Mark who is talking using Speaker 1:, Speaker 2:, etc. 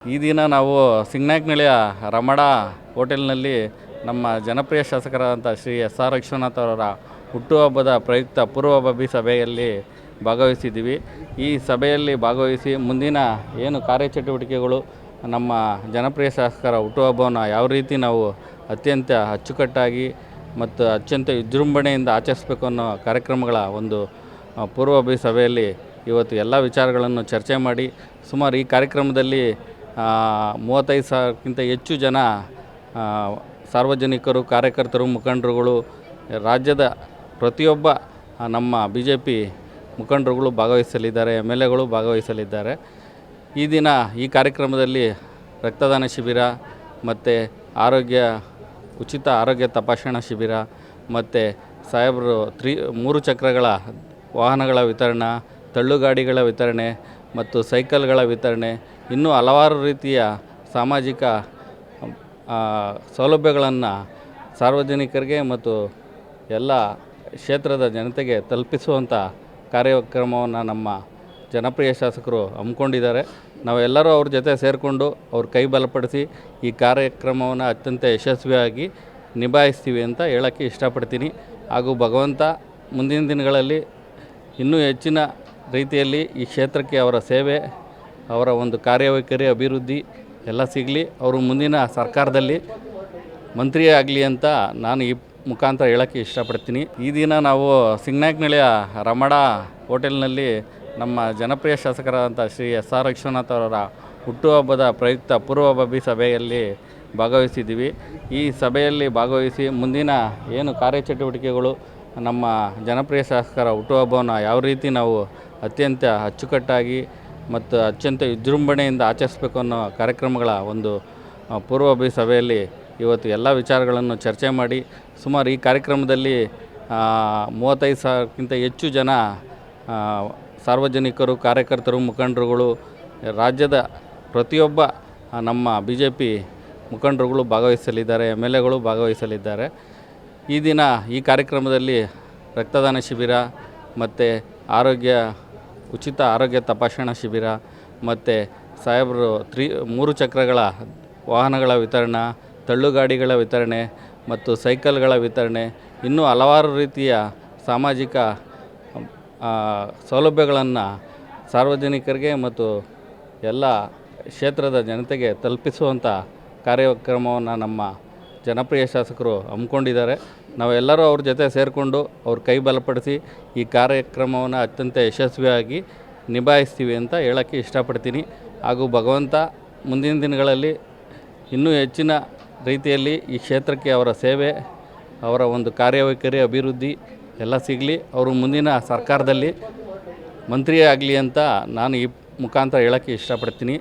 Speaker 1: ಈ ದಿನ ನಾವು ಸಿಂಗ್ನಾಯ್ಕನಹಳ್ಳಿಯ ರಮಣ ಹೋಟೆಲ್ನಲ್ಲಿ ನಮ್ಮ ಜನಪ್ರಿಯ ಶಾಸಕರಾದಂಥ ಶ್ರೀ ಎಸ್.ಆರ್. ವಿಶ್ವನಾಥ್ ಅವರ ಹುಟ್ಟುಹಬ್ಬದ ಪ್ರಯುಕ್ತ ಪೂರ್ವಭಾವಿ ಸಭೆಯಲ್ಲಿ ಭಾಗವಹಿಸಿದ್ದೀವಿ. ಈ ಸಭೆಯಲ್ಲಿ ಭಾಗವಹಿಸಿ ಮುಂದಿನ ಏನು ಕಾರ್ಯಚಟುವಟಿಕೆಗಳು ನಮ್ಮ ಜನಪ್ರಿಯ ಶಾಸಕರ ಹುಟ್ಟುಹಬ್ಬವನ್ನು ಯಾವ ರೀತಿ ನಾವು ಅತ್ಯಂತ ಅಚ್ಚುಕಟ್ಟಾಗಿ ಮತ್ತು ಅತ್ಯಂತ ವಿಜೃಂಭಣೆಯಿಂದ ಆಚರಿಸಬೇಕು ಅನ್ನೋ ಕಾರ್ಯಕ್ರಮಗಳ ಒಂದು ಪೂರ್ವಭಾವಿ ಸಭೆಯಲ್ಲಿ ಇವತ್ತು ಎಲ್ಲ ವಿಚಾರಗಳನ್ನು ಚರ್ಚೆ ಮಾಡಿ ಸುಮಾರು ಈ ಕಾರ್ಯಕ್ರಮದಲ್ಲಿ 35,000ಕ್ಕಿಂತ ಹೆಚ್ಚು ಜನ ಸಾರ್ವಜನಿಕರು, ಕಾರ್ಯಕರ್ತರು, ಮುಖಂಡರುಗಳು, ರಾಜ್ಯದ ಪ್ರತಿಯೊಬ್ಬ ನಮ್ಮ BJP ಮುಖಂಡರುಗಳು ಭಾಗವಹಿಸಲಿದ್ದಾರೆ, MLAಗಳು ಭಾಗವಹಿಸಲಿದ್ದಾರೆ. ಈ ದಿನ ಈ ಕಾರ್ಯಕ್ರಮದಲ್ಲಿ ರಕ್ತದಾನ ಶಿಬಿರ ಮತ್ತು ಉಚಿತ ಆರೋಗ್ಯ ತಪಾಸಣಾ ಶಿಬಿರ ಮತ್ತು ಸಾಹೇಬರು 3 ಚಕ್ರಗಳ ವಾಹನಗಳ ವಿತರಣೆ, ತಳ್ಳುಗಾಡಿಗಳ ವಿತರಣೆ ಮತ್ತು ಸೈಕಲ್ಗಳ ವಿತರಣೆ, ಇನ್ನೂ ಹಲವಾರು ರೀತಿಯ ಸಾಮಾಜಿಕ ಸೌಲಭ್ಯಗಳನ್ನು ಸಾರ್ವಜನಿಕರಿಗೆ ಮತ್ತು ಎಲ್ಲ ಕ್ಷೇತ್ರದ ಜನತೆಗೆ ತಲುಪಿಸುವಂಥ ಕಾರ್ಯಕ್ರಮವನ್ನು ನಮ್ಮ ಜನಪ್ರಿಯ ಶಾಸಕರು ಹಮ್ಮಿಕೊಂಡಿದ್ದಾರೆ. ನಾವೆಲ್ಲರೂ ಅವ್ರ ಜೊತೆ ಸೇರಿಕೊಂಡು ಅವ್ರ ಕೈ ಬಲಪಡಿಸಿ ಈ ಕಾರ್ಯಕ್ರಮವನ್ನು ಅತ್ಯಂತ ಯಶಸ್ವಿಯಾಗಿ ನಿಭಾಯಿಸ್ತೀವಿ ಅಂತ ಹೇಳೋಕ್ಕೆ ಇಷ್ಟಪಡ್ತೀನಿ. ಹಾಗೂ ಭಗವಂತ ಮುಂದಿನ ದಿನಗಳಲ್ಲಿ ಇನ್ನೂ ಹೆಚ್ಚಿನ ರೀತಿಯಲ್ಲಿ ಈ ಕ್ಷೇತ್ರಕ್ಕೆ ಅವರ ಸೇವೆ, ಅವರ ಒಂದು ಕಾರ್ಯವೈಖರಿ, ಅಭಿವೃದ್ಧಿ ಎಲ್ಲ ಸಿಗಲಿ. ಅವರು ಮುಂದಿನ ಸರ್ಕಾರದಲ್ಲಿ ಮಂತ್ರಿಯೇ ಆಗಲಿ ಅಂತ ನಾನು ಈ ಮುಖಾಂತರ ಹೇಳೋಕ್ಕೆ ಇಷ್ಟಪಡ್ತೀನಿ. ಈ ದಿನ ನಾವು ಸಿಂಗ್ನಾಯ್ಕನಹಳ್ಳಿಯ ರಮಣ ಹೋಟೆಲ್ನಲ್ಲಿ ನಮ್ಮ ಜನಪ್ರಿಯ ಶಾಸಕರಾದಂಥ ಶ್ರೀ ಎಸ್.ಆರ್. ವಿಶ್ವನಾಥ್ ಅವರ ಹುಟ್ಟುಹಬ್ಬದ ಪ್ರಯುಕ್ತ ಪೂರ್ವಭಾವಿ ಸಭೆಯಲ್ಲಿ ಭಾಗವಹಿಸಿದ್ದೀವಿ. ಈ ಸಭೆಯಲ್ಲಿ ಭಾಗವಹಿಸಿ ಮುಂದಿನ ಏನು ಕಾರ್ಯಚಟುವಟಿಕೆಗಳು ನಮ್ಮ ಜನಪ್ರಿಯ ಶಾಸಕರ ಹುಟ್ಟುಹಬ್ಬವನ್ನು ಯಾವ ರೀತಿ ನಾವು ಅತ್ಯಂತ ಅಚ್ಚುಕಟ್ಟಾಗಿ ಮತ್ತು ಅತ್ಯಂತ ವಿಜೃಂಭಣೆಯಿಂದ ಆಚರಿಸಬೇಕು ಅನ್ನೋ ಕಾರ್ಯಕ್ರಮಗಳ ಒಂದು ಪೂರ್ವಭಾವಿ ಸಭೆಯಲ್ಲಿ ಇವತ್ತು ಎಲ್ಲ ವಿಚಾರಗಳನ್ನು ಚರ್ಚೆ ಮಾಡಿ ಸುಮಾರು ಈ ಕಾರ್ಯಕ್ರಮದಲ್ಲಿ 35,000ಕ್ಕಿಂತ ಹೆಚ್ಚು ಜನ ಸಾರ್ವಜನಿಕರು, ಕಾರ್ಯಕರ್ತರು, ಮುಖಂಡರುಗಳು, ರಾಜ್ಯದ ಪ್ರತಿಯೊಬ್ಬ ನಮ್ಮ BJP ಮುಖಂಡರುಗಳು ಭಾಗವಹಿಸಲಿದ್ದಾರೆ, MLAಗಳು ಭಾಗವಹಿಸಲಿದ್ದಾರೆ. ಈ ದಿನ ಈ ಕಾರ್ಯಕ್ರಮದಲ್ಲಿ ರಕ್ತದಾನ ಶಿಬಿರ ಮತ್ತು ಉಚಿತ ಆರೋಗ್ಯ ತಪಾಸಣಾ ಶಿಬಿರ ಮತ್ತು ಸಾಹೇಬರು 3 ಚಕ್ರಗಳ ವಾಹನಗಳ ವಿತರಣೆ, ತಳ್ಳುಗಾಡಿಗಳ ವಿತರಣೆ ಮತ್ತು ಸೈಕಲ್ಗಳ ವಿತರಣೆ, ಇನ್ನೂ ಹಲವಾರು ರೀತಿಯ ಸಾಮಾಜಿಕ ಸೌಲಭ್ಯಗಳನ್ನು ಸಾರ್ವಜನಿಕರಿಗೆ ಮತ್ತು ಎಲ್ಲ ಕ್ಷೇತ್ರದ ಜನತೆಗೆ ತಲುಪಿಸುವಂಥ ಕಾರ್ಯಕ್ರಮವನ್ನು ನಮ್ಮ ಜನಪ್ರಿಯ ಶಾಸಕರು ಹಮ್ಮಿಕೊಂಡಿದ್ದಾರೆ. ನಾವೆಲ್ಲರೂ ಅವ್ರ ಜೊತೆ ಸೇರಿಕೊಂಡು ಅವ್ರ ಕೈ ಬಲಪಡಿಸಿ ಈ ಕಾರ್ಯಕ್ರಮವನ್ನು ಅತ್ಯಂತ ಯಶಸ್ವಿಯಾಗಿ ನಿಭಾಯಿಸ್ತೀವಿ ಅಂತ ಹೇಳೋಕ್ಕೆ ಇಷ್ಟಪಡ್ತೀನಿ. ಹಾಗೂ ಭಗವಂತ ಮುಂದಿನ ದಿನಗಳಲ್ಲಿ ಇನ್ನೂ ಹೆಚ್ಚಿನ ರೀತಿಯಲ್ಲಿ ಈ ಕ್ಷೇತ್ರಕ್ಕೆ ಅವರ ಸೇವೆ, ಅವರ ಒಂದು ಕಾರ್ಯವೈಖರಿ, ಅಭಿವೃದ್ಧಿ ಎಲ್ಲ ಸಿಗಲಿ. ಅವರು ಮುಂದಿನ ಸರ್ಕಾರದಲ್ಲಿ ಮಂತ್ರಿಯೇ ಆಗಲಿ ಅಂತ ನಾನು ಈ ಮುಖಾಂತರ ಹೇಳೋಕ್ಕೆ ಇಷ್ಟಪಡ್ತೀನಿ.